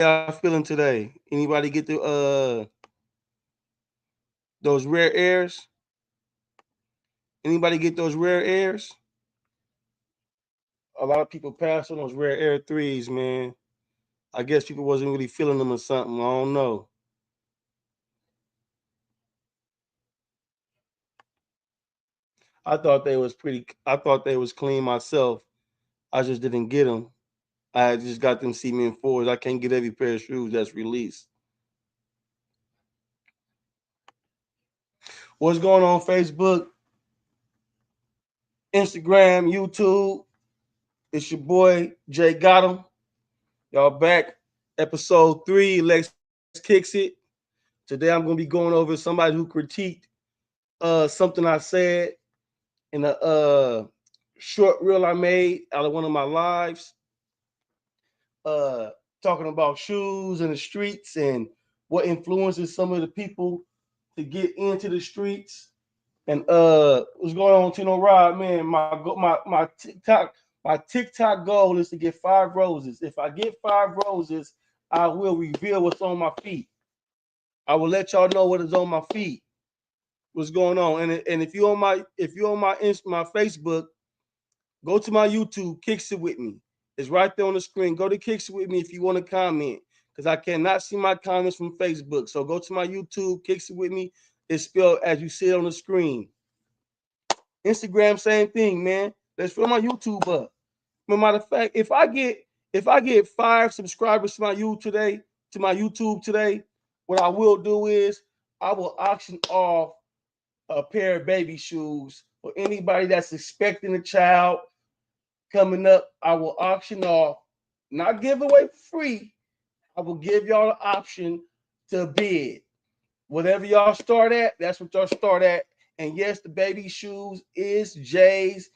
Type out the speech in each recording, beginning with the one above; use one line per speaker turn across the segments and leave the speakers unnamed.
y'all feeling today? Anybody get those rare airs? Anybody get those rare airs? A lot of people passed on those rare air threes, man. I guess people wasn't really feeling them or something. I don't know. I thought they was clean myself. I just didn't get them. I just got them cement fours. I can't get every pair of shoes that's released. What's going on Facebook, Instagram, YouTube? It's your boy Jay Gotham. Y'all back. Episode 3. Lex Kicks It. Today I'm gonna be going over somebody who critiqued something I said in a short reel I made out of one of my lives. Uh Talking about shoes in the streets and what influences some of the people to get into the streets. And what's going on, Tino Rod? Man, my TikTok goal is to get 5 roses. If I get 5 roses, I will reveal what's on my feet. I will let y'all know what is on my feet. What's going on? And if you on my Facebook, go to my YouTube, Kicks It With Me. It's right there on the screen. Go to Kicks It With Me if you want to comment. Because I cannot see my comments from Facebook. So go to my YouTube, Kicks It With Me. It's spelled as you see it on the screen. Instagram, same thing, man. Let's fill my YouTube up. Matter of fact, if I get 5 subscribers to my YouTube today, what I will do is I will auction off a pair of baby shoes for anybody that's expecting a child coming up. I will auction off, not give away for free. I will give y'all the option to bid. Whatever y'all start at, that's what y'all start at. And yes, the baby shoes is Jay's.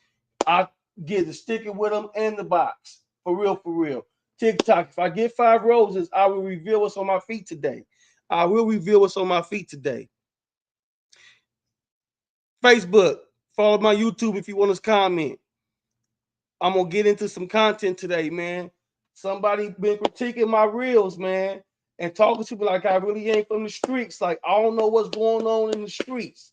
I get the sticker with them and the box. For real, for real. TikTok, if I get 5 roses, I will reveal what's on my feet today. I will reveal what's on my feet today. Facebook, follow my YouTube if you want to comment. I'm gonna get into some content today, man. Somebody been critiquing my reels, man, and talking to me like I really ain't from the streets. Like I don't know what's going on in the streets.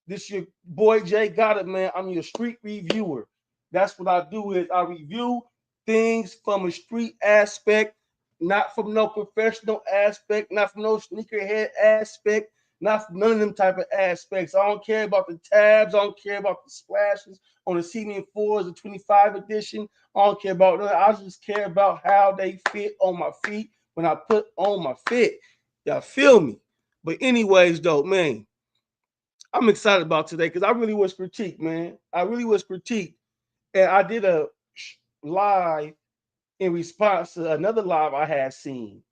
This your boy Jay got it, man. I'm your street reviewer. That's what I do is I review things from a street aspect, not from no professional aspect, not from no sneakerhead aspect, not from none of them type of aspects. I don't care about the tabs. I don't care about the splashes on the CDN 4s, the 25 edition. I don't care about that. I just care about how they fit on my feet when I put on my fit. Y'all feel me? But anyways, though, man, I'm excited about today because I really was critiqued, man. I really was critiqued. And I did a live in response to another live I had seen.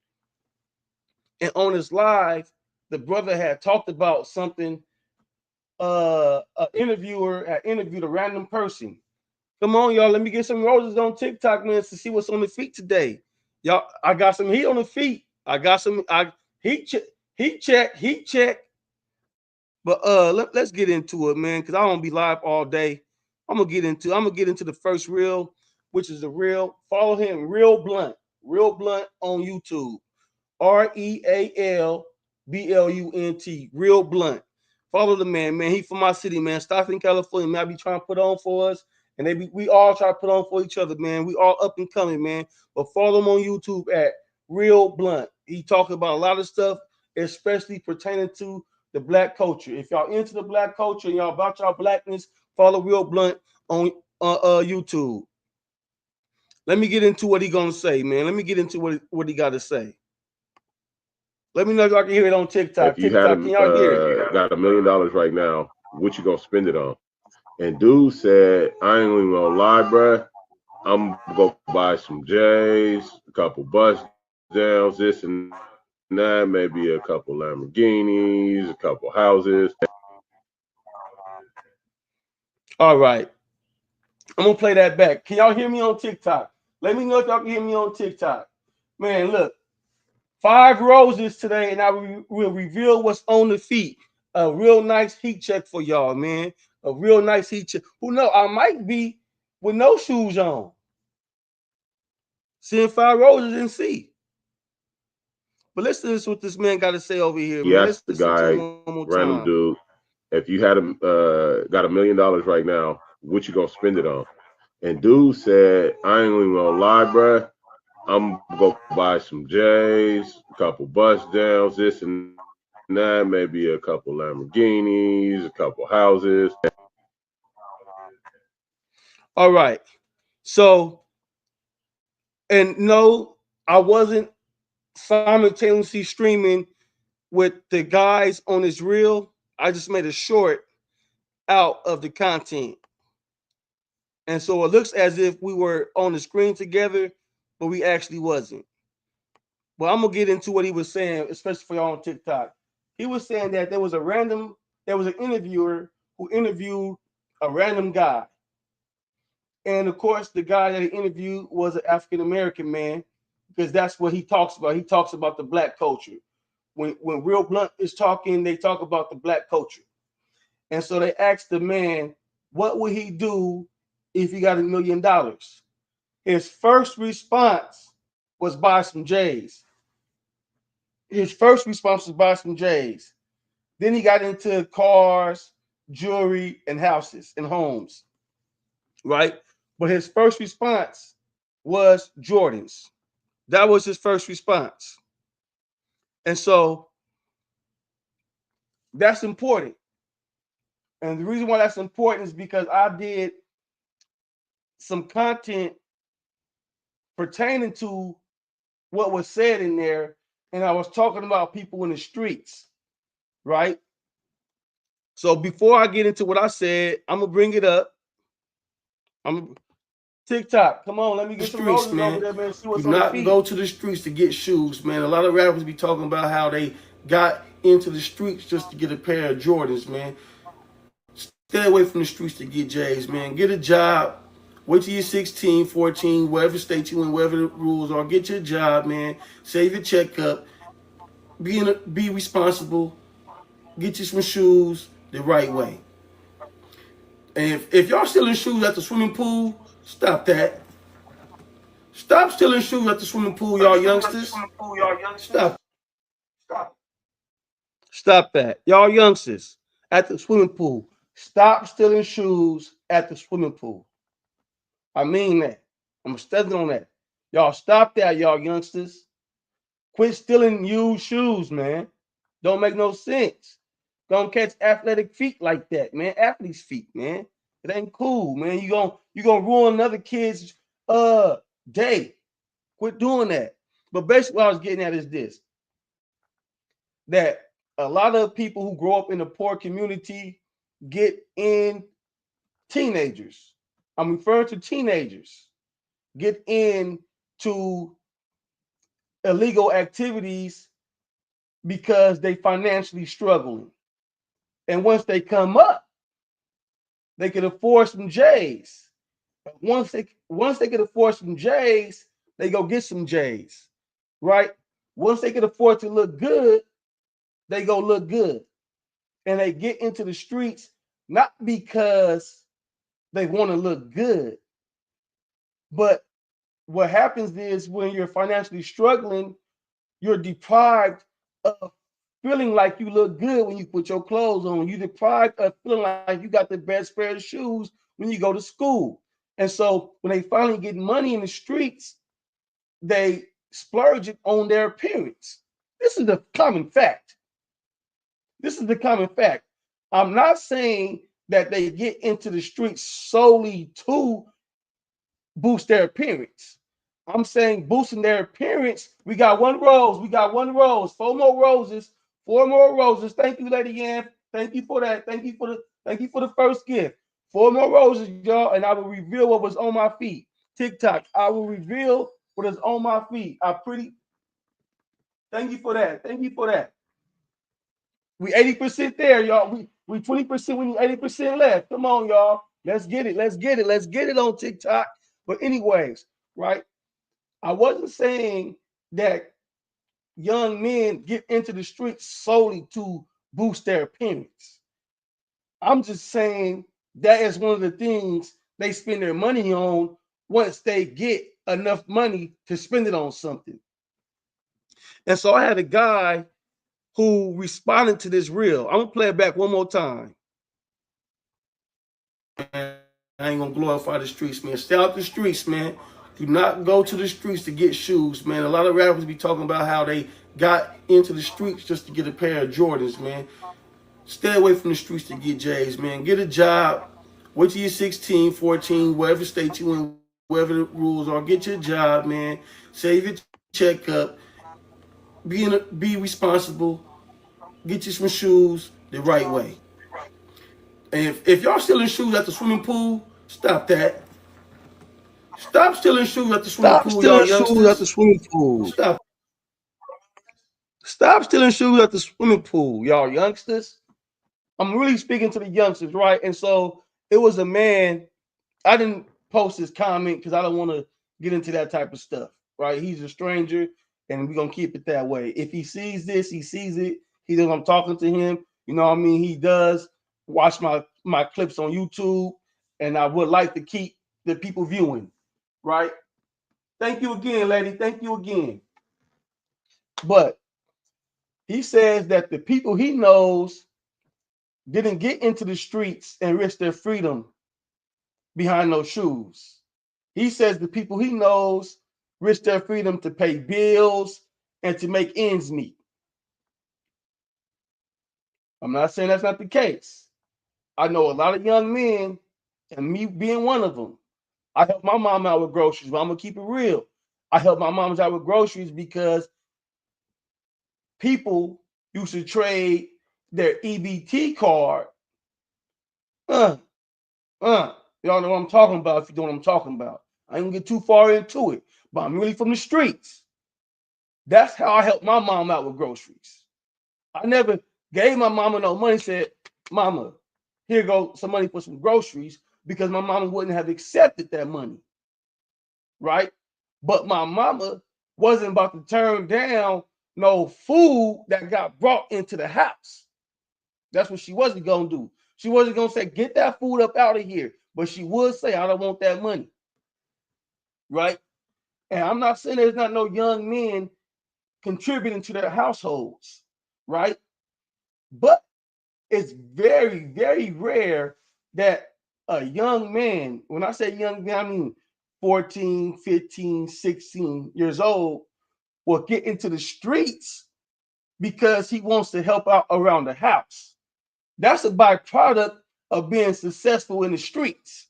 And on this live, the brother had talked about something. An interviewer had interviewed a random person. Come on, y'all. Let me get some roses on TikTok, man, to see what's on the feet today. Y'all, I got some heat on the feet. I got some heat check, heat check. But let's get into it, man, because I don't be live all day. I'm gonna get into the first reel, which is the real. Follow him, Real Blunt on YouTube. RealBlunt, Real Blunt. Follow the man, man. He from my city, man. Stockton, California. Man, I be trying to put on for us, and we all try to put on for each other, man. We all up and coming, man. But follow him on YouTube at Real Blunt. He talking about a lot of stuff, especially pertaining to the black culture. If y'all into the black culture and y'all about y'all blackness, follow Real Blunt on YouTube. Let me get into what he gonna say, man. Let me get into what he got to say. Let me know if y'all can hear it on TikTok.
If you had
TikTok, can y'all hear it?
got $1 million right now, what you gonna spend it on? And dude said, I ain't even gonna lie, bruh. I'm gonna go buy some J's, a couple bust downs, this and that, maybe a couple Lamborghinis, a couple houses.
All right. I'm gonna play that back. Can y'all hear me on TikTok? Let me know if y'all can hear me on TikTok. Man, look, 5 roses today, and I will reveal what's on the feet. A real nice heat check for y'all, man. A real nice heat check. Who know? I might be with no shoes on. Seeing 5 roses and see. But listen to this, what this man got to say over here,
He
man.
asked
Let's
the
listen to him
guy,
one more time.
random dude, if you had got $1 million right now, what you gonna spend it on? And dude said, I ain't even gonna lie, bruh. I'm gonna go buy some J's, a couple bus downs, this and that, maybe a couple Lamborghinis, a couple houses.
All right. So, and no, I wasn't simultaneously streaming with the guys on this reel. I just made a short out of the content. And so it looks as if we were on the screen together, but we actually wasn't. But I'm gonna get into what he was saying, especially for y'all on TikTok. He was saying that there was an interviewer who interviewed a random guy. And of course, the guy that he interviewed was an African American man, because that's what he talks about. He talks about the black culture. When Real Blunt is talking, they talk about the black culture. And so they asked the man, what would he do if he got $1 million? His first response was buy some J's. His first response was buy some J's. Then he got into cars, jewelry, and houses and homes, right? But his first response was Jordans. That was his first response. And so that's important. And the reason why that's important is because I did some content pertaining to what was said in there, and I was talking about people in the streets, right? So before I get into what I said, I'm gonna bring it up. I'm TikTok. Come on, let me get some
Streets,
roses over
man.
there, man. See
Do
what's on the
not
feet.
go to the streets to get shoes, man. A lot of rappers be talking about how they got into the streets just to get a pair of Jordans, man. Stay away from the streets to get J's, man. Get a job. Wait till you're 16, 14, wherever state you in, wherever the rules are. Get your job, man. Save your check up. Be responsible. Get you some shoes the right way. And if y'all stealing shoes at the swimming pool, stop that. Stop stealing shoes at the swimming pool, y'all youngsters. Stop.
Stop that. Y'all youngsters at the swimming pool. Stop stealing shoes at the swimming pool. I mean that. I'm studying on that. Y'all stop that, y'all youngsters. Quit stealing used shoes, man. Don't make no sense. Don't catch athletic feet like that, man. Athlete's feet, man. It ain't cool, man. You gonna ruin another kid's day. Quit doing that. But basically, what I was getting at is this: that a lot of people who grow up in a poor community get in teenagers. I'm referring to teenagers get into illegal activities because they financially struggling. And once they come up, they can afford some J's. Once they can afford some J's, they go get some J's, right? Once they can afford to look good, they go look good. And they get into the streets not because they want to look good, but what happens is when you're financially struggling, you're deprived of feeling like you look good when you put your clothes on. You're deprived of feeling like you got the best pair of shoes when you go to school. And so when they finally get money in the streets, they splurge it on their appearance. This is the common fact. This is the common fact. I'm not saying that they get into the streets solely to boost their appearance. I'm saying boosting their appearance. We got one rose. We got one rose. Four more roses. Four more roses. Thank you, Lady Ann. Thank you for that. Thank you for the first gift. Four more roses, y'all, and I will reveal what was on my feet. TikTok. I will reveal what is on my feet. I pretty. Thank you for that. Thank you for that. We 80% there, y'all. We 20%. We need 80% left. Come on, y'all. Let's get it. Let's get it. Let's get it on TikTok. But anyways, right? I wasn't saying that young men get into the streets solely to boost their appearance. I'm just saying that is one of the things they spend their money on once they get enough money to spend it on something. And so I had a guy who responded to this reel. I'm gonna play it back one more time.
I ain't gonna glorify the streets, man. Stay out the streets, man. Do not go to the streets to get shoes, man. A lot of rappers be talking about how they got into the streets just to get a pair of Jordans, man. Stay away from the streets to get J's, man. Get a job. Wait till you're 16, 14, whatever state you in, whatever the rules are. Get your job, man. Save your check up. Be responsible. Get you some shoes the right way. And if y'all stealing shoes at the swimming pool, stop that. Stop stealing shoes at the swimming
Stop
pool, y'all
stealing shoes at the
youngsters.
swimming pool.
Stop.
Stop stealing shoes at the swimming pool, y'all youngsters. I'm really speaking to the youngsters, right? And so it was a man. I didn't post his comment because I don't want to get into that type of stuff, right? He's a stranger, and we're gonna keep it that way. If he sees this, he sees it. He knows I'm talking to him. You know what I mean? He does watch my clips on YouTube, and I would like to keep the people viewing, right? Thank you again, lady. Thank you again. But he says that the people he knows didn't get into the streets and risk their freedom behind those shoes. He says the people he knows risk their freedom to pay bills and to make ends meet. I'm not saying that's not the case. I know a lot of young men, and me being one of them. I help my mom out with groceries, but I'm gonna keep it real. I help my moms out with groceries because people used to trade their EBT card. Uh, y'all know what I'm talking about if you know what I'm talking about. I ain't gonna get too far into it, but I'm really from the streets. That's how I help my mom out with groceries. I never gave my mama no money, said, Mama, here go some money for some groceries, because my mama wouldn't have accepted that money, right? But my mama wasn't about to turn down no food that got brought into the house. That's what she wasn't gonna do. She wasn't gonna say, get that food up out of here. But she would say, I don't want that money. Right? And I'm not saying there's not no young men contributing to their households, right? But it's very, very rare that a young man, when I say young man, I mean 14, 15, 16 years old, will get into the streets because he wants to help out around the house. That's a byproduct of being successful in the streets,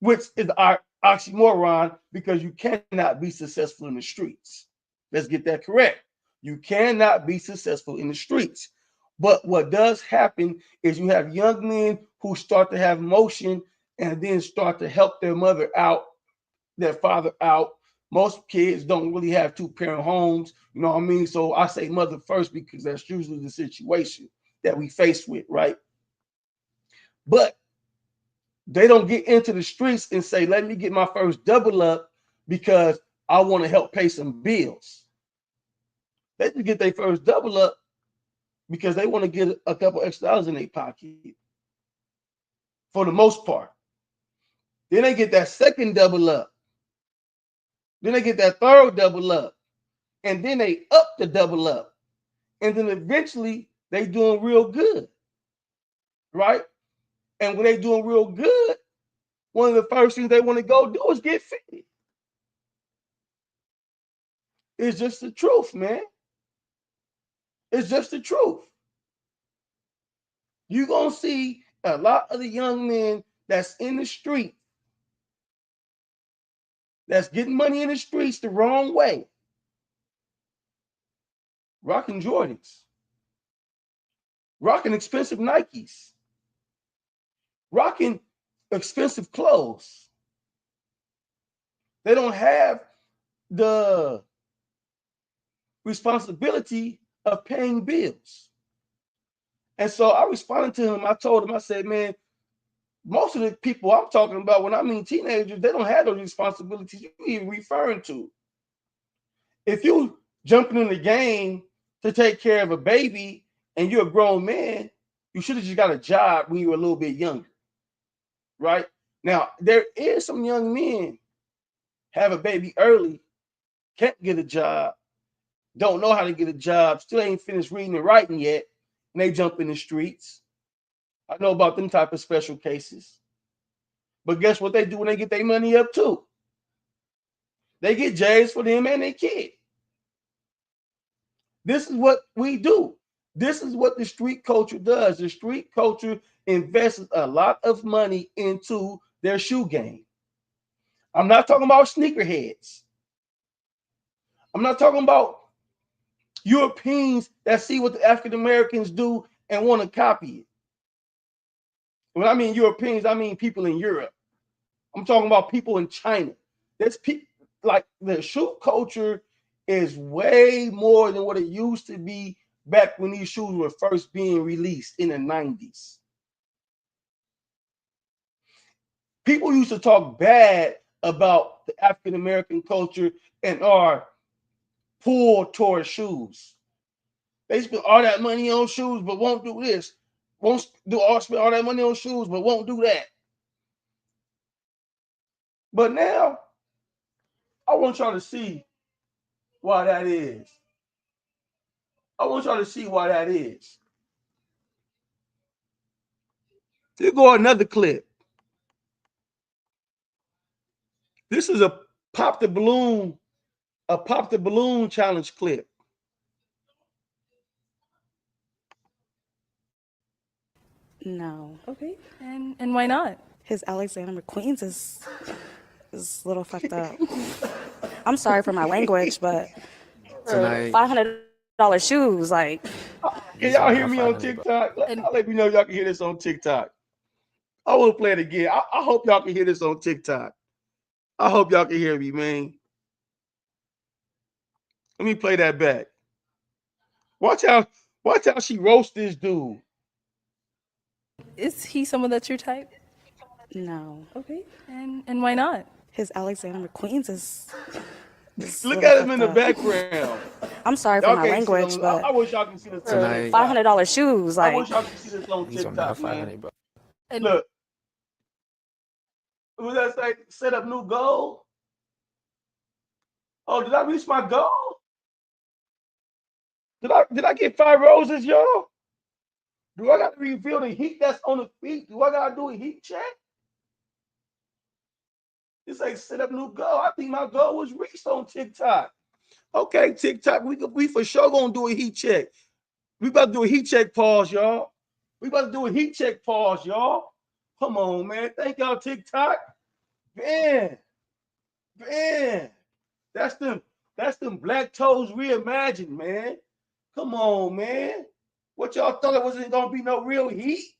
which is our oxymoron, because you cannot be successful in the streets. Let's get that correct. You cannot be successful in the streets. But what does happen is you have young men who start to have motion and then start to help their mother out, their father out. Most kids don't really have two-parent homes, you know what I mean? So I say mother first because that's usually the situation that we face with, right? But they don't get into the streets and say, let me get my first double up because I want to help pay some bills. They just get their first double up because they want to get a couple extra dollars in their pocket for the most part. Then they get that second double up. Then they get that third double up. And then they up the double up. And then eventually they doing real good. Right? And when they doing real good, one of the first things they want to go do is get fitted. It's just the truth, man. It's just the truth. You're going to see a lot of the young men that's in the street, that's getting money in the streets the wrong way, rocking Jordans, rocking expensive Nikes, rocking expensive clothes. They don't have the responsibility of paying bills. And so I responded to him. I told him, I said, man, most of the people I'm talking about, when I mean teenagers, they don't have those responsibilities you're even referring to. If you jumping in the game to take care of a baby and you're a grown man, you should have just got a job when you were a little bit younger. Right? Now, there is some young men have a baby early, can't get a job, don't know how to get a job, still ain't finished reading and writing yet, and they jump in the streets. I know about them type of special cases. But guess what they do when they get their money up too? They get J's for them and their kid. This is what we do. This is what the street culture does. The street culture invests a lot of money into their shoe game. I'm not talking about sneakerheads. I'm not talking about Europeans that see what the African Americans do and want to copy it. When I mean Europeans, I mean people in Europe. I'm talking about people in China. There's people like the shoe culture is way more than what it used to be back when these shoes were first being released in the 90s. People used to talk bad about the African American culture and are poor towards shoes. They spend all that money on shoes, but won't do this. Won't spend all that money on shoes, but won't do that. But now, I want y'all to see why that is. I want y'all to see why that is. Here go another clip. This is a pop the balloon challenge clip.
No.
Okay. And why not?
His Alexander McQueen's is a little fucked up. I'm sorry for my language, but $500 shoes, like.
Can y'all hear me on TikTok? I'll let me know if y'all can hear this on TikTok. I will play it again. I hope y'all can hear this on TikTok. I hope y'all can hear me, man. Let me play that back. Watch how she roasts this dude.
Is he someone that's your type?
No.
Okay. And why not?
His Alexander McQueen's is
Look at him in the background.
I'm sorry for my language, but
I wish y'all can see this.
$500 shoes, like.
I wish y'all can see this on TikTok, man.
And
look, what that say? Set up new goal. Oh, did I reach my goal? Did I get 5 roses, y'all? Do I got to reveal the heat that's on the feet? Do I got to do a heat check? It's like set up new goal. I think my goal was reached on TikTok. Okay, TikTok, we for sure gonna do a heat check. We about to do a heat check pause, y'all. We about to do a heat check pause, y'all. Come on, man. Thank y'all, TikTok. Man. That's them Black Toes reimagined, man. Come on, man. What y'all thought it wasn't gonna be no real heat?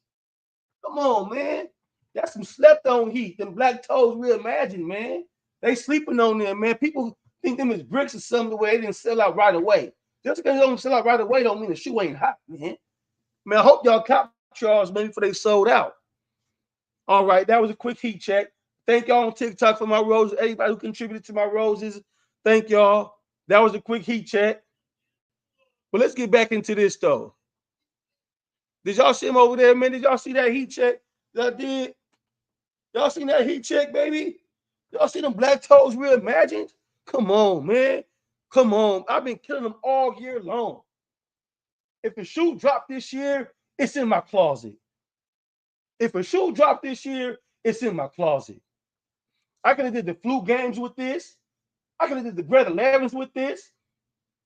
Come on, man. That's some slept on heat. Them Black Toes reimagined, man. They sleeping on them, man. People think them is bricks or something the way they didn't sell out right away. Just because they don't sell out right away don't mean the shoe ain't hot, man. Man, I hope y'all cop y'all's maybe before they sold out. All right, that was a quick heat check. Thank y'all on TikTok for my roses. Everybody who contributed to my roses, thank y'all. That was a quick heat check. But let's get back into this, though. Did y'all see him over there, man? Did y'all see that heat check that I did? Y'all seen that heat check, baby? Y'all see them Black Toes reimagined? Come on, man. Come on. I've been killing them all year long. If a shoe dropped this year, it's in my closet. If a shoe dropped this year, it's in my closet. I could have did the flu games with this. I could have did the Greta 11s with this.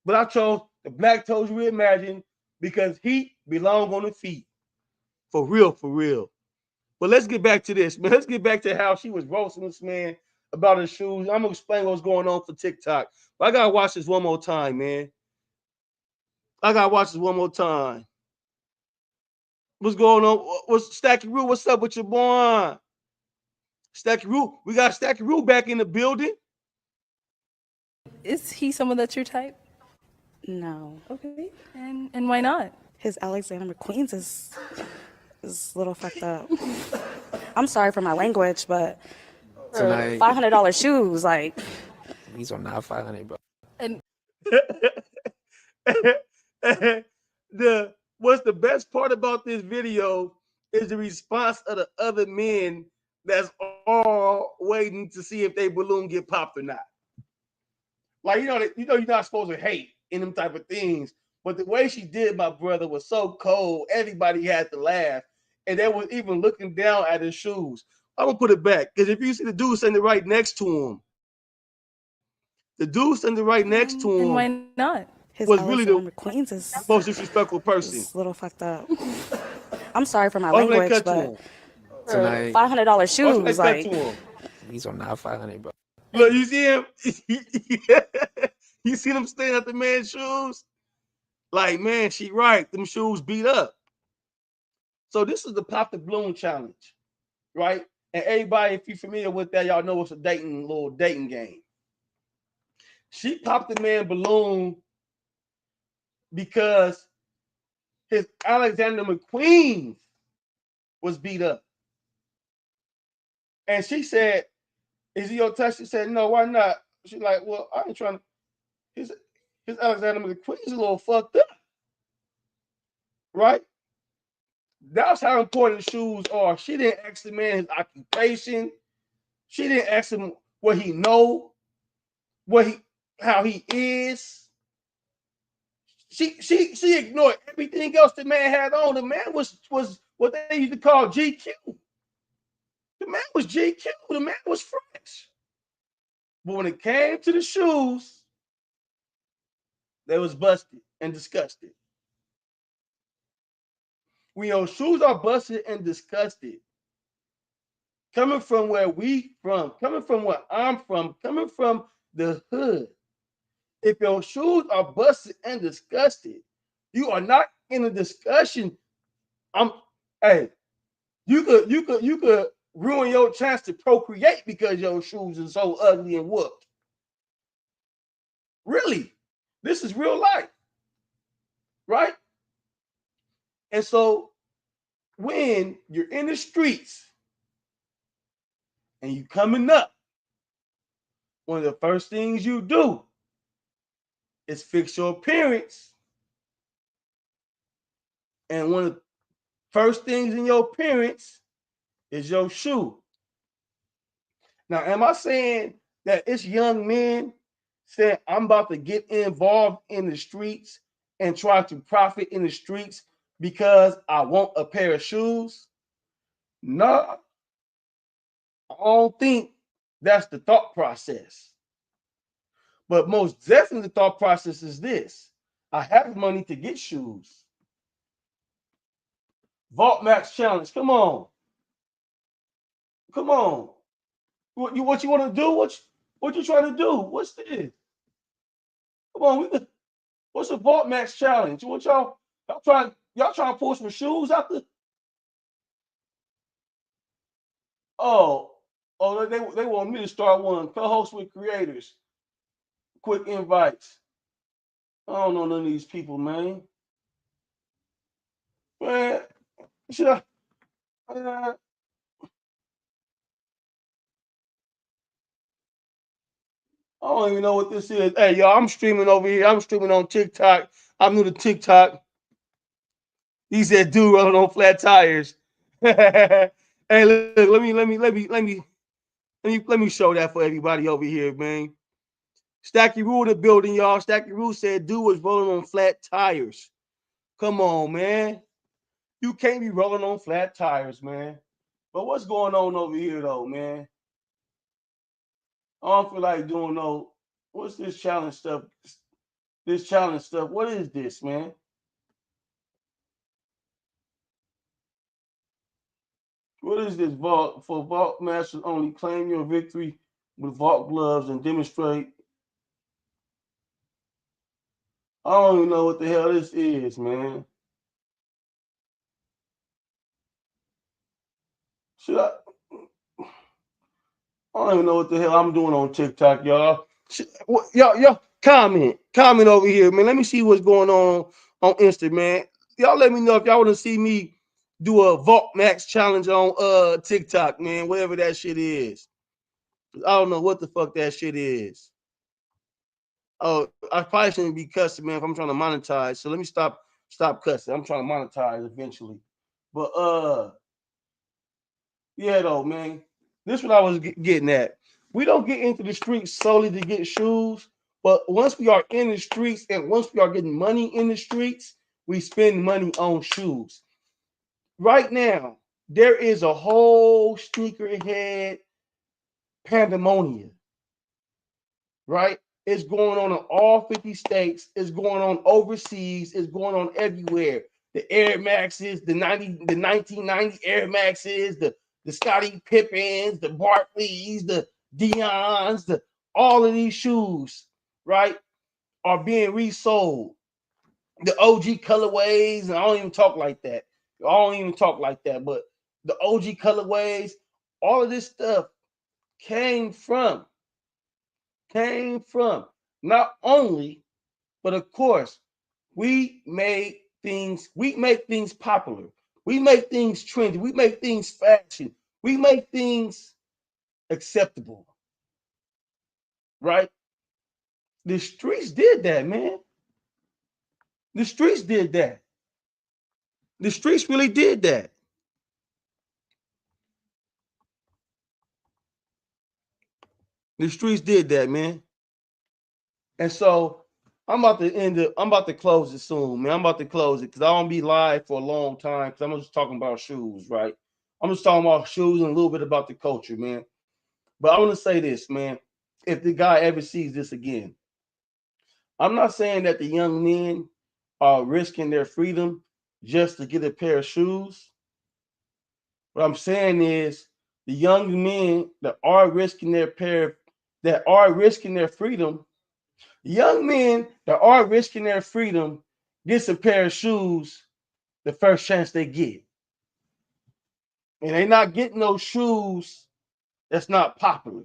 But I chose the Black Toes reimagined because heat belong on the feet. For real, for real. But let's get back to this, man. Let's get back to how she was roasting this man about his shoes. I'm gonna explain what's going on for TikTok. But I gotta watch this one more time, man. I gotta watch this one more time. What's going on? What's Stacky Roo? What's up with your boy? Stacky Roo. We got Stacky Roo back in the building.
is he someone that's your type?
No.
Okay. And why not?
His Alexander McQueen's is a little fucked up. I'm sorry for my language, but $500 shoes, like.
These are not 500, bro.
And
What's the best part about this video is the response of the other men that's all waiting to see if they balloon get popped or not. Like you're not supposed to hate. in them type of things. But the way she did my brother was so cold. Everybody had to laugh. And they was even looking down at his shoes. I'm gonna put it back. Because if you see the dude standing right next to him, the dude standing right next to
And
him
why not?
His
was really the
LSM Queens
most disrespectful person.
is a little fucked up. I'm sorry for my
Why should they
language,
cut to
but
him?
Tonight,
$500
Why should they
shoes,
cut to
like,
him?
these are not 500, bro.
Look, you see him? You see them staring at the man's shoes? Like, man, she right. Them shoes beat up. So this is the Pop the Balloon challenge, right? And everybody, if you're familiar with that, y'all know it's a little dating game. She popped the man balloon because his Alexander McQueen was beat up. And she said, "Is he your touch?" She said, "No, why not?" She's like, "Well, I ain't trying to." His Alexander McQueen's a little fucked up, right? That's how important shoes are. She didn't ask the man his occupation. She didn't ask him what he know, how he is. She ignored everything else the man had on. The man was what they used to call GQ. The man was GQ. The man was fresh. But when it came to the shoes, they was busted and disgusted. When your shoes are busted and disgusted, coming from where coming from where I'm from, coming from the hood, if your shoes are busted and disgusted, you are not in a discussion. Hey, you could ruin your chance to procreate because your shoes are so ugly and whooped. Really, this is real life, right? And so when you're in the streets and you coming up, one of the first things you do is fix your appearance. And one of the first things in your appearance is your shoe. Now, am I saying that it's young men saying I'm about to get involved in the streets and try to profit in the streets because I want a pair of shoes? No, I don't think that's the thought process. But most definitely the thought process is this. I have money to get shoes. Vault Max Challenge. Come on. Come on. What you want to do? What you trying to do? What's this? Come on. What's the Vault Max Challenge? What y'all trying to pull some shoes out the Oh, they want me to start one. Co-host with creators. Quick invites. I don't know none of these people, man. Man, should I? I don't even know what this is. Hey, y'all, I'm streaming over here. I'm streaming on TikTok. I'm new to TikTok. He said, "Dude, running on flat tires." Hey, look, let me show that for everybody over here, man. Stacky Rule in the building, y'all. Stacky Rule said, "Dude was rolling on flat tires." Come on, man. You can't be rolling on flat tires, man. But what's going on over here, though, man? I don't feel like doing no. What's this challenge stuff? This challenge stuff. What is this, man? What is this vault for vault masters only? Claim your victory with vault gloves and demonstrate. I don't even know what the hell this is, man. Should I? I don't even know what the hell I'm doing on TikTok, y'all. Y'all comment over here, man. Let me see what's going on Insta, man. Y'all let me know if y'all want to see me do a Vault Max challenge on TikTok, man. Whatever that shit is. I don't know what the fuck that shit is. Oh, I probably shouldn't be cussing, man, if I'm trying to monetize. So let me stop cussing. I'm trying to monetize eventually. But yeah, though, man. This is what I was getting at. We don't get into the streets solely to get shoes, But once we are in the streets and once we are getting money in the streets, we spend money on shoes. Right now, there is a whole sneakerhead pandemonium, right? It's going on in all 50 states. It's going on overseas. It's going on everywhere. The Air Maxes, the 1990 Air Maxes, the Scottie Pippens, the Barkleys, the Dion's, all of these shoes, right, are being resold. The OG colorways, and I don't even talk like that. I don't even talk like that, but the OG colorways, all of this stuff came from not only, but of course, we make things popular. We make things trendy. We make things fashion. We make things acceptable. Right? The streets did that, man. The streets did that. The streets really did that. The streets did that, man. And so I'm about to end it. I'm about to close it soon, man. I'm about to close it because I don't be live for a long time because I'm just talking about shoes, right? I'm just talking about shoes and a little bit about the culture, man. But I want to say this, man. If the guy ever sees this again, I'm not saying that the young men are risking their freedom just to get a pair of shoes. What I'm saying is the young men that are risking their freedom, young men that are risking their freedom gets a pair of shoes the first chance they get. And they're not getting those shoes that's not popular.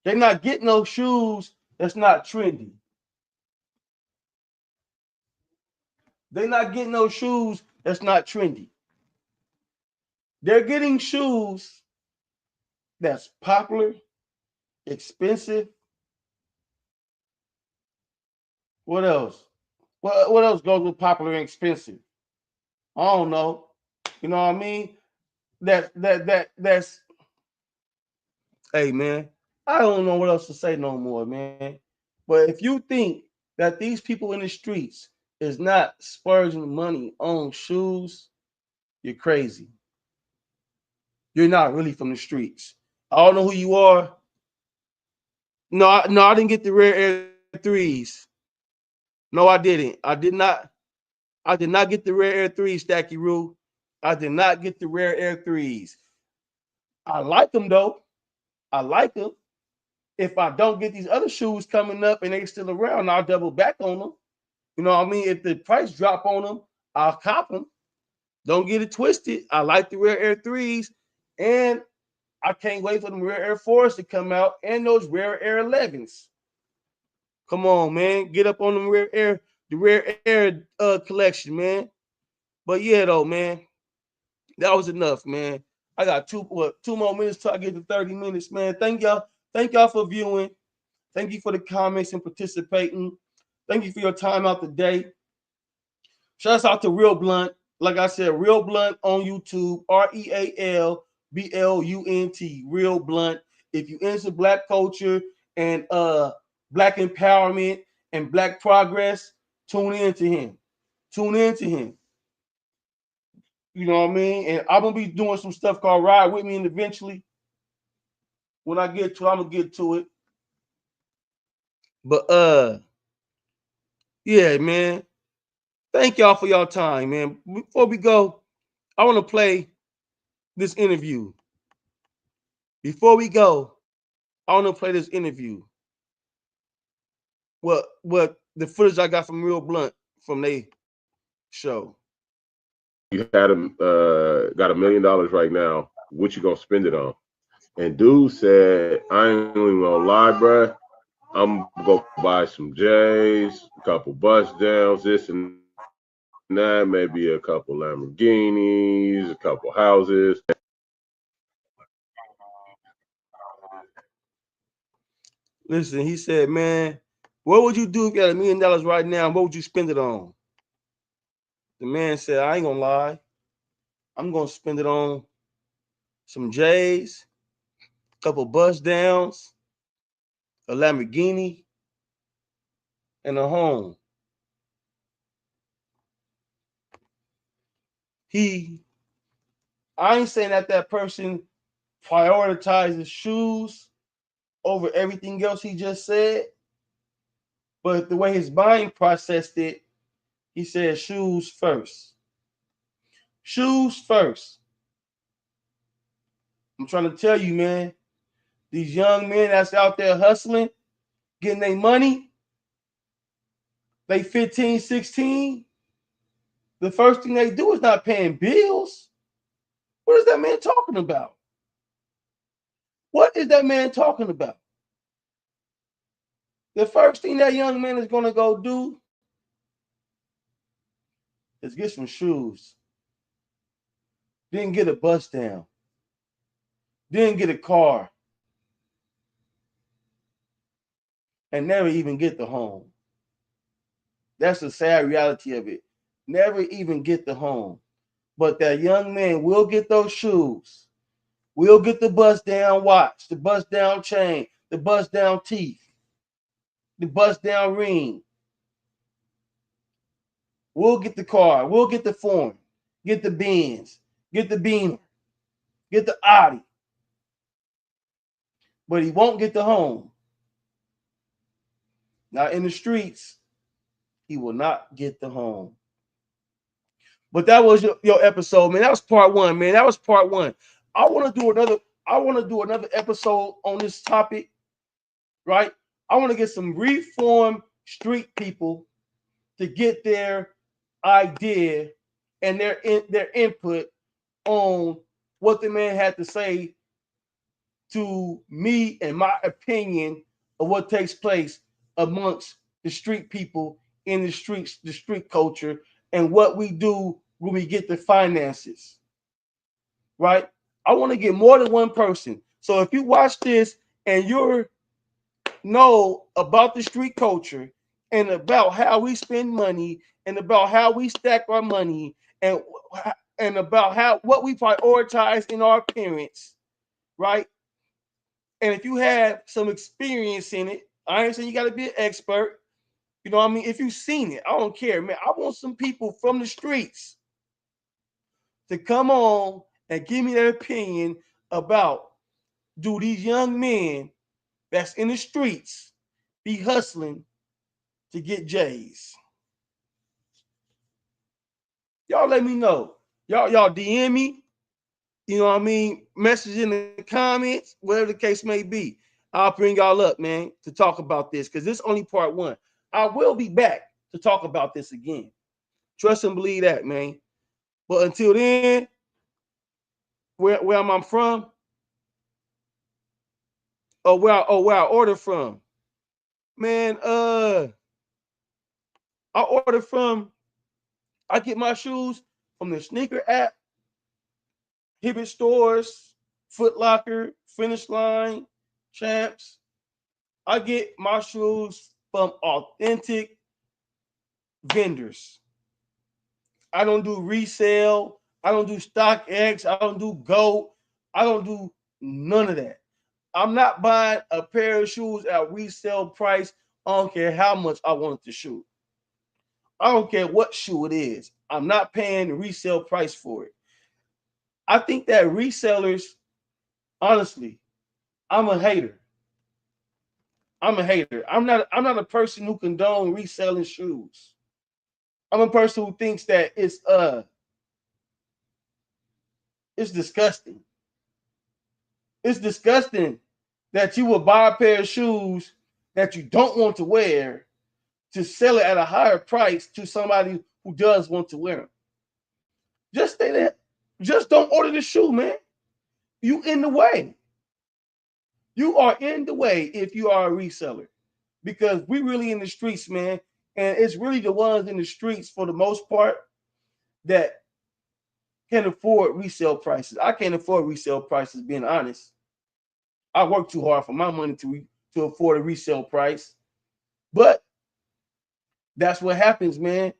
They're not getting those shoes that's not trendy. They're not getting those shoes that's not trendy. They're getting shoes that's popular, expensive. What else? What else goes with popular and expensive? I don't know. You know what I mean? That's hey man. I don't know what else to say no more, man. But if you think that these people in the streets is not splurging money on shoes, you're crazy. You're not really from the streets. I don't know who you are. No, I didn't get the rare air threes. No, I didn't. I did not get the rare air threes, Stacky Roo. I did not get the rare air threes. I like them though. I like them. If I don't get these other shoes coming up and they still around, I'll double back on them. You know what I mean? If the price drop on them, I'll cop them. Don't get it twisted. I like the rare air threes, and I can't wait for them rare air fours to come out and those rare air 11s. Come on, man. Get up on the rare air collection, man. But yeah, though, man, that was enough, man. I got two more minutes till I get to 30 minutes, man. Thank y'all. Thank y'all for viewing. Thank you for the comments and participating. Thank you for your time out today. Shouts out to Real Blunt. Like I said, Real Blunt on YouTube. RealBlunt. Real Blunt. If you into black culture and black empowerment and black progress, tune in to him. Tune in to him. You know what I mean? And I'm gonna be doing some stuff called Ride With Me, and eventually, when I get to it, I'm gonna get to it. But yeah, man. Thank y'all for y'all time, man. Before we go, I want to play this interview. Before we go, I want to play this interview. What the footage I got from Real Blunt from they show.
You had got $1 million right now. What you gonna spend it on? And dude said, I ain't even gonna lie, bruh. I'm gonna buy some J's, a couple bust downs, this and that, maybe a couple Lamborghinis, a couple houses.
Listen, he said, man, what would you do if you had $1 million right now? What would you spend it on? The man said, I ain't gonna lie. I'm gonna spend it on some J's, a couple bust downs, a Lamborghini, and a home. I ain't saying that person prioritizes shoes over everything else he just said, but the way his mind processed it, he said shoes first. Shoes first. I'm trying to tell you, man, these young men that's out there hustling, getting their money, they 15, 16, the first thing they do is not paying bills. What is that man talking about? What is that man talking about? The first thing that young man is going to go do is get some shoes. Then get a bus down. Then get a car. And never even get the home. That's the sad reality of it. Never even get the home. But that young man will get those shoes. Will get the bust down watch, the bust down chain, the bust down teeth, the bust down ring. We'll get the car. We'll get the foreign. Get the Benz. Get the Beamer. Get the Audi. But he won't get the home. Now in the streets, he will not get the home. But that was your episode, man. That was part one, man. That was part one. I want to do another episode on this topic, right? I want to get some reformed street people to get their idea and their input on what the man had to say to me and my opinion of what takes place amongst the street people in the streets, the street culture, and what we do when we get the finances, right? I want to get more than one person. So if you watch this and you know about the street culture and about how we spend money and about how we stack our money and about what we prioritize in our appearance, right? And if you have some experience in it, I ain't saying you got to be an expert. You know what I mean? If you've seen it, I don't care, man. I want some people from the streets to come on and give me their opinion about, do these young men that's in the streets be hustling to get J's? Y'all let me know. Y'all DM me. You know what I mean? Message in the comments, whatever the case may be. I'll bring y'all up, man, to talk about this because this is only part one. I will be back to talk about this again. Trust and believe that, man. But until then, where am I from? Where I order from? Man, I order from. I get my shoes from the sneaker app, Hibbett stores, Foot Locker, Finish Line, Champs. I get my shoes from authentic vendors. I don't do resale. I don't do StockX. I don't do GOAT. I don't do none of that. I'm not buying a pair of shoes at resale price. I don't care how much I want the shoe. I don't care what shoe it is. I'm not paying the resale price for it. I think that resellers, honestly, I'm a hater. I'm a hater. I'm not a person who condone reselling shoes. I'm a person who thinks that it's disgusting. It's disgusting that you would buy a pair of shoes that you don't want to wear to sell it at a higher price to somebody who does want to wear them. Just say that. Just don't order the shoe, man. You in the way. You are in the way if you are a reseller. Because we really in the streets, man. And it's really the ones in the streets for the most part that can afford resale prices. I can't afford resale prices, being honest. I work too hard for my money to afford a resale price. But that's what happens, man.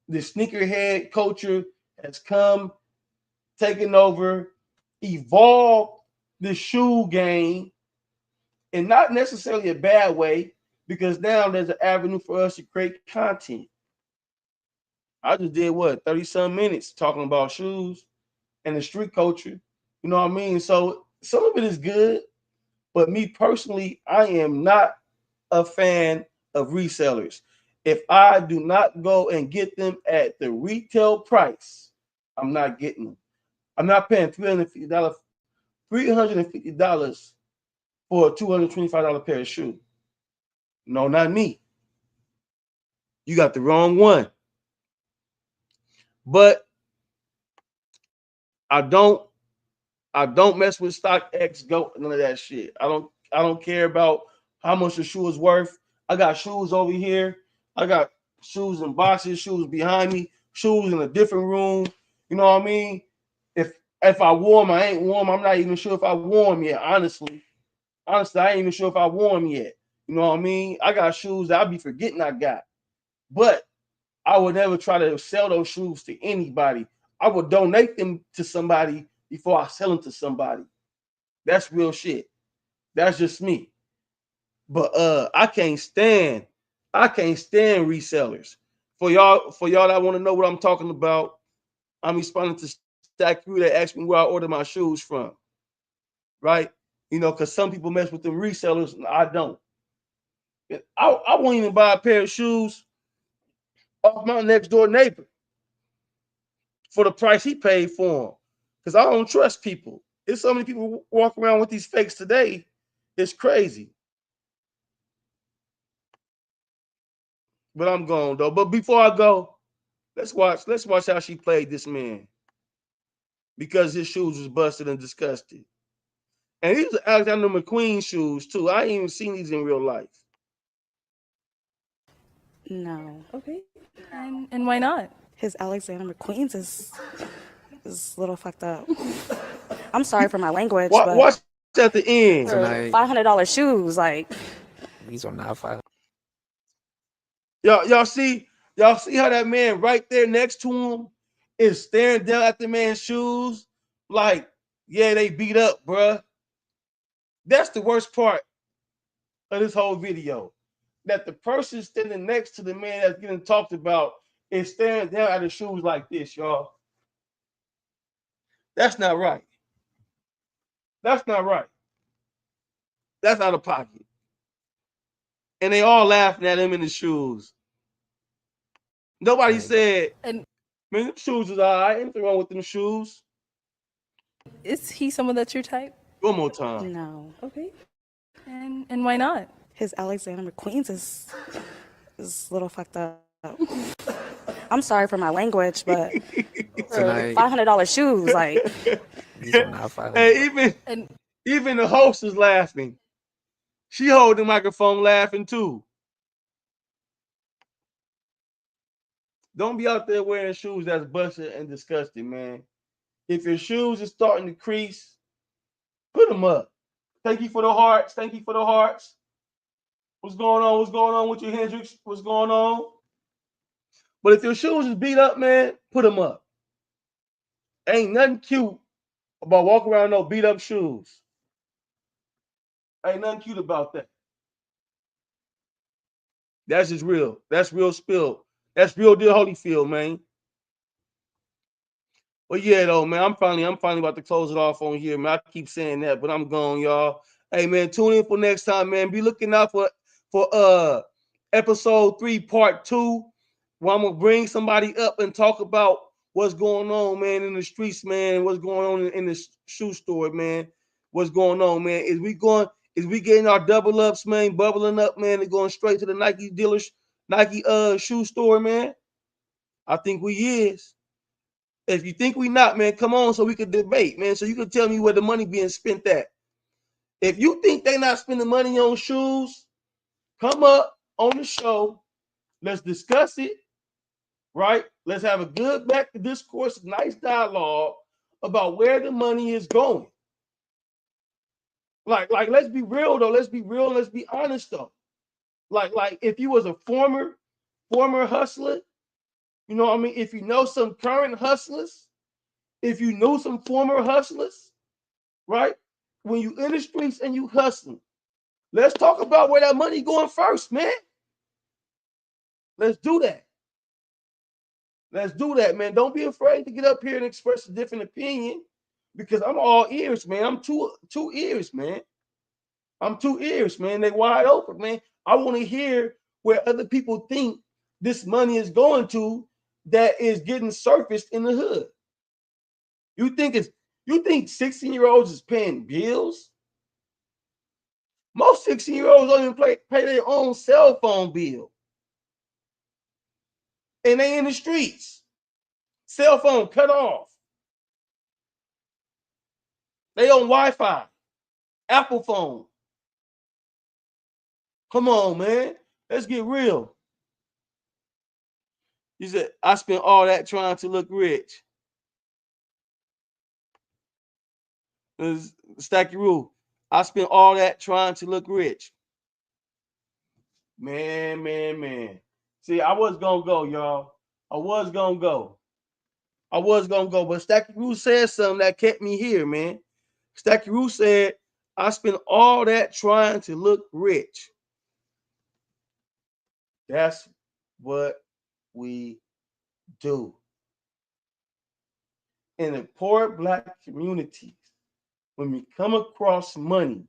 The sneakerhead culture has come, taken over, evolved the shoe game, and not necessarily a bad way, because now there's an avenue for us to create content. I just did what 30-some minutes talking about shoes and the street culture. You know what I mean? So some of it is good, but me personally, I am not a fan of resellers. If I do not go and get them at the retail price, I'm not getting them. I'm not paying $350 for a $225 pair of shoes. No, not me. You got the wrong one. But I don't mess with StockX, Go, none of that shit. I don't care about how much the shoe is worth. I got shoes over here. I got shoes in boxes, shoes behind me, shoes in a different room. You know what I mean? If I wore them, I ain't worn them. I'm not even sure if I wore them yet, honestly. Honestly, I ain't even sure if I wore them yet. You know what I mean? I got shoes that I'll be forgetting I got. But I would never try to sell those shoes to anybody. I would donate them to somebody before I sell them to somebody. That's real shit. That's just me. But I can't stand resellers. For y'all that want to know what I'm talking about, I'm responding to Stack Crew that asked me where I order my shoes from. Right? You know, because some people mess with them resellers and I don't. I won't even buy a pair of shoes off my next door neighbor for the price he paid for them. Because I don't trust people. There's so many people walk around with these fakes today. It's crazy. But I'm gone though. But before I go, let's watch how she played this man. Because his shoes was busted and disgusted. And these are Alexander McQueen shoes too. I ain't even seen these in real life.
No.
Okay. And why not?
His Alexander McQueen's is a little fucked up. I'm sorry for my language, but
Watch at the end.
Tonight,
$500 shoes, like
these are not 500.
Y'all see how that man right there next to him is staring down at the man's shoes like, yeah, they beat up, bruh. That's the worst part of this whole video. That the person standing next to the man that's getting talked about is staring down at his shoes like this, y'all. That's not right. That's not right. That's out of pocket. And they all laughing at him in his shoes. Nobody said,
And
man, them shoes is all right. Anything wrong with them shoes?
is he someone that's your type?
One more time.
no.
Okay. And why not?
His Alexander McQueen's is a little fucked up. I'm sorry for my language, but
Tonight,
$500 shoes, like
these are not 500.
Hey, even the host is laughing. She holding the microphone laughing too. Don't be out there wearing shoes that's busted and disgusting, man. If your shoes is starting to crease, put them up. Thank you for the hearts. Thank you for the hearts. What's going on? What's going on with you, Hendrix? What's going on? But if your shoes is beat up, man, put them up. Ain't nothing cute about walking around no beat up shoes. Ain't nothing cute about that. That's just real. That's real spill. That's real deal Holyfield, man. But yeah, though, man, I'm finally about to close it off on here, man. I keep saying that, but I'm gone, y'all. Hey, man, tune in for next time, man. Be looking out for episode 3, part 2, where I'm gonna bring somebody up and talk about what's going on, man, in the streets, man, and what's going on in the shoe store, man. What's going on, man? Is we getting our double ups, man, bubbling up, man, and going straight to the Nike dealers, Nike shoe store, man? I think we is. If you think we not, man, come on so we can debate, man, so you can tell me where the money being spent at. If you think they not spending money on shoes, come up on the show. Let's discuss it, right? Let's have a good back to discourse, nice dialogue about where the money is going. Like, let's be real though. Let's be real. Let's be honest though. Like, if you was a former hustler, you know what I mean? If you know some current hustlers, if you know some former hustlers, right? When you in the streets and you hustling, Let's talk about where that money going first, man. Let's do that. Let's do that, man. Don't be afraid to get up here and express a different opinion, because I'm all ears, man. I'm two ears, man. I'm 2 ears, man. They wide open, man. I want to hear where other people think this money is going to, that is getting surfaced in the hood. You think 16-year-olds is paying bills? Most 16-year-olds don't even pay their own cell phone bill. And they in the streets. Cell phone cut off. They on Wi-Fi. Apple phone. Come on, man. Let's get real. You said, I spent all that trying to look rich. Stacky Rule. I spent all that trying to look rich. Man. See, I was going to go, y'all. I was going to go. But Stacky Rule said something that kept me here, man. Stacky Rule said, I spent all that trying to look rich. That's what we do. In the poor Black communities, when we come across money,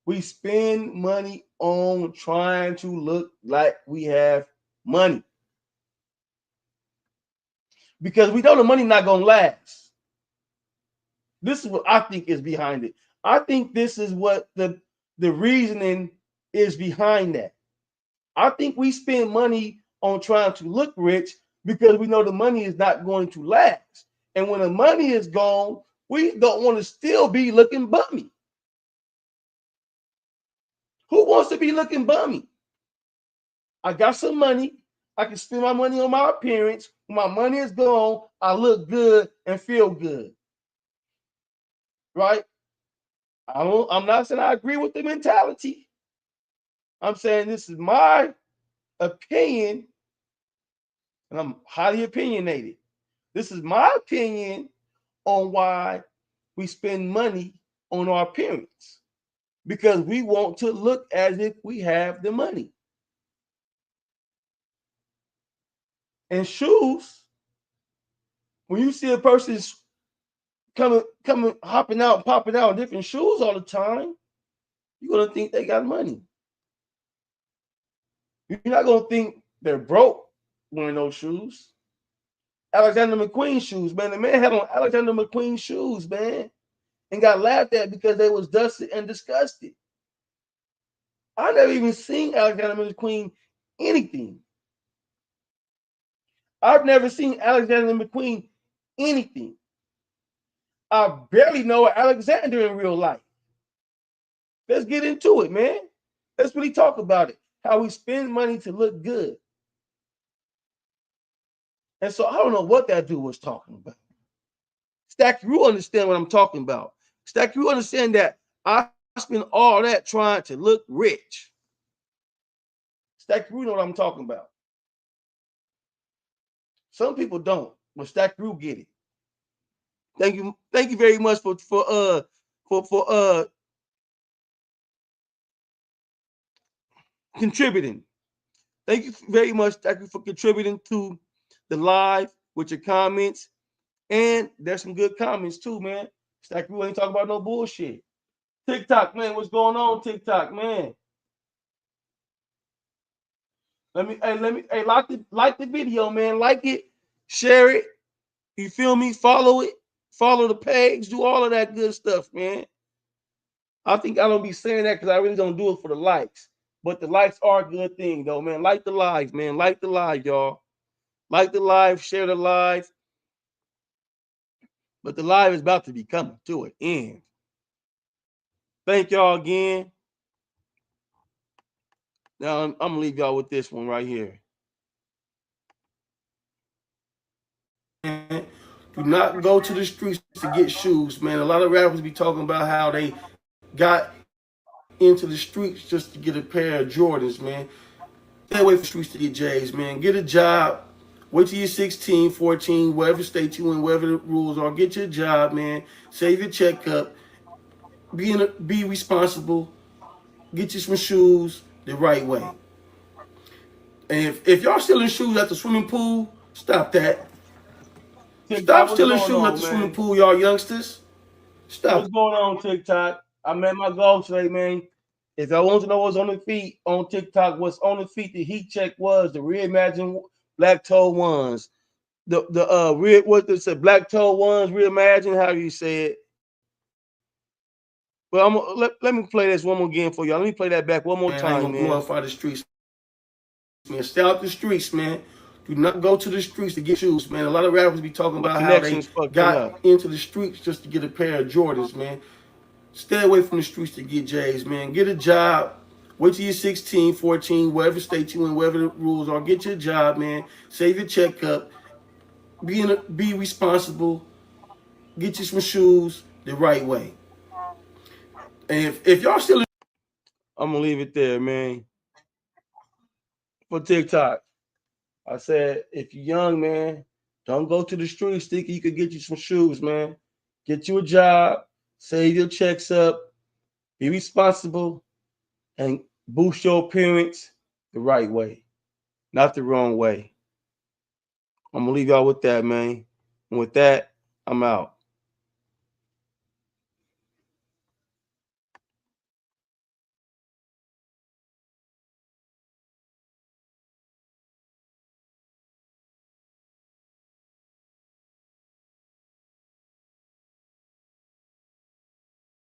we spend money on trying to look like we have money, because we know the money not going to last. This is what I think is behind it. I think this is what the reasoning is behind that. I think we spend money on trying to look rich because we know the money is not going to last. And when the money is gone, we don't want to still be looking bummy. Who wants to be looking bummy? I got some money. I can spend my money on my appearance. When my money is gone, I look good and feel good. Right? I'm not saying I agree with the mentality. I'm saying this is my opinion, and I'm highly opinionated. This is my opinion on why we spend money on our appearance, because we want to look as if we have the money. And shoes, when you see a person coming, hopping out, popping out in different shoes all the time, you're gonna think they got money. You're not gonna think they're broke wearing those shoes. Alexander McQueen shoes, man. The man had on Alexander McQueen shoes, man, and got laughed at because they was dusted and disgusted. I never even seen Alexander McQueen anything. I've never seen Alexander McQueen anything. I barely know Alexander in real life. Let's get into it, man. Let's really talk about it. How we spend money to look good. And so I don't know what that dude was talking about. Stack, you understand what I'm talking about. Stack, you understand that I spend all that trying to look rich. Stack, you know what I'm talking about. Some people don't, but Stack, you get it. Thank you very much for contributing. Thank you very much. Thank you for contributing to the live with your comments. And there's some good comments too, man. Stack, we ain't talking about no bullshit. TikTok, man, what's going on, TikTok, man? Let me like the video, man. Like it, share it. You feel me? Follow it. Follow the page. Do all of that good stuff, man. I think I don't be saying that because I really don't do it for the likes. But the likes are a good thing, though, man. Like the live, man. Like the live, y'all. Like the live. Share the live. But the live is about to be coming to an end. Thank y'all again. Now, I'm going to leave y'all with this one right here. Do not go to the streets to get shoes, man. A lot of rappers be talking about how they got into the streets just to get a pair of Jordans, man. Stay away from the streets to get J's, man. Get a job. Wait till you're 16, 14, whatever state you in, whatever the rules are. Get your job, man. Save your checkup. Be responsible.
get you some shoes the right way. And if y'all stealing shoes at the swimming pool, stop that. Stop
TikTok, what's
stealing
going
shoes at
on,
the
man?
swimming pool, y'all youngsters. Stop.
What's going on, TikTok? I met my goal today, man. If I want to know what's on the feet on TikTok, what's on the feet, the heat check was the reimagined black toe ones. What they said, black toe ones, reimagine, how you say it. But let me play this one more again for y'all. Let me play that back one more
Man, I ain't
time,
gonna
man.
glorify the streets, man. Stay out the streets, man. Do not go to the streets to get shoes, man. A lot of rappers be talking about how they got into the streets just to get a pair of Jordans, man. Stay away from the streets to get J's, man. Get a job. Wait till you're 16, 14, whatever state you in, whatever the rules are. Get your job, man. Save your checkup. Be responsible. Get you some shoes the right way. And if y'all still,
I'm gonna leave it there, man. For TikTok, I said, if you're young, man, don't go to the streets thinking you could get you some shoes, man. Get you a job, save your checks up, be responsible, and boost your appearance the right way, not the wrong way. I'm gonna leave y'all with that, man. And with that, I'm out.